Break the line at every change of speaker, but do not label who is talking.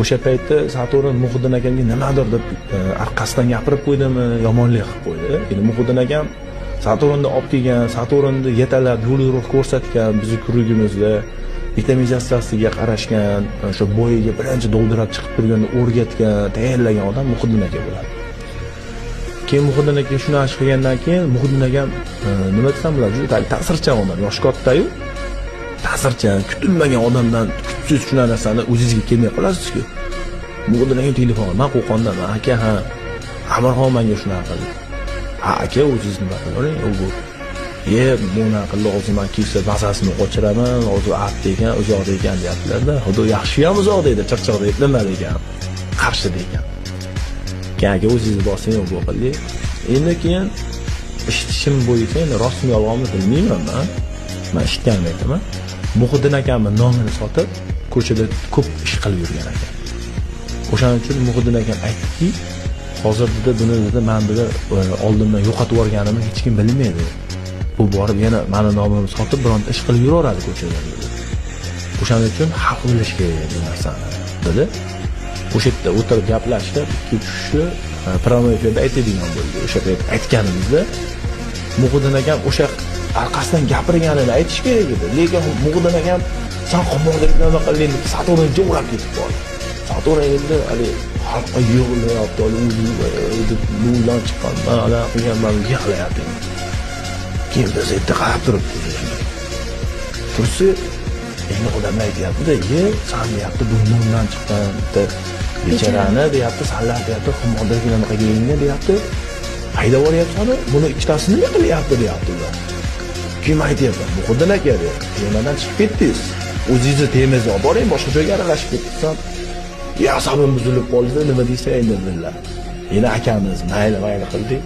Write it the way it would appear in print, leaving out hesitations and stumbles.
O'sha paytda Saturn Muhiddin akamga nimadir deb orqasidan gapirib qo'ydimi, yomonlik qilib qo'ydi. Endi Muhiddin akam Saturnni olib kelgan, Saturnni yetalab yo'l yo'riq ko'rsatgan bizni kurugimizda vitamizatsiyasiga qarashgan, o'sha bo'yiga birinchi doldirab chiqib turganni o'rgatgan, tayyorlagan odam Muhiddin aka bo'ladi. Keyin Muhiddin aka shuni ash qilgandan keyin Muhiddin akam nima desam bo'ladi, juda ta'sirchan odam, yosh katta-yu, ta'sirchan, kutilmagan odamdan kuchsiz shunaqa narsani o'zingizga kelmay qolasiz-ku. Muhiddin aka telefon, men qo'qondaman, aka ha, Amirxon menga shunaqa qildi. Ha aka, o'zingiz nima qiling, u buni qildi, hozir men kelsa mazasini qochiraman, hozir ap degan, uzoq degan deyaptilar-da. Xudo yaxshi ham uzoq deydi, chirchiq deb nima degan, qarshi degan. Keyin o'zingiz borsang bu qildi. Endi keyin eshitishim bo'yicha, endi rostmi yolg'onmi bilmayman men. Men eshitganim aytaman. Muhiddin akamning nomini sotib, ko'chada ko'p ish qilib yurgan ekan. O'shaning uchun Muhiddin akam aytdiki, hozirda buni men dedi oldimdan yo'qotib yuborganimni hech kim bilmaydi. U borib yana meni nomimni sotib bironta ish qilib yuraveradi ko'chada dedi. O'shaning uchun haq bilish kerak bu narsani dedi. O'sha yerda o'tirib gaplashib, ikki tushni promou efirda aytadigan bo'ldi. O'sha payt aytganimizda Muhiddin akam o'sha orqasidan gapirganini aytish kerak edi. Lekin Muhiddin akam sen qomorlik nima qilding deb Saturn jo'rab ketib qoldi. Saturn endi hali xalqqa yig'layapti, o'zi nurdan chiqqan, mana qilganman yig'layapti. Keyin biz yerda qarab turibdi. Tursa, endi odamlar aytyapti-da, sen deyapti, bu nurdan chiqqan, bechorani deyapti, sanlar deyapti, xumordagi nima qilganingni deyapti. Haydab yuboryapsan, buni ikkitasini nima qilyapti deyapti ular. Kim aytyapti? Muhiddin aka deyapti. Temadan chiqib ketdingiz. O'zingizni temaga olib boring, boshqa joyga aralashib ketibsan. Ya sabim buzilib qoldi, nima deysa endi billar. Endi akamiz mayli qildik.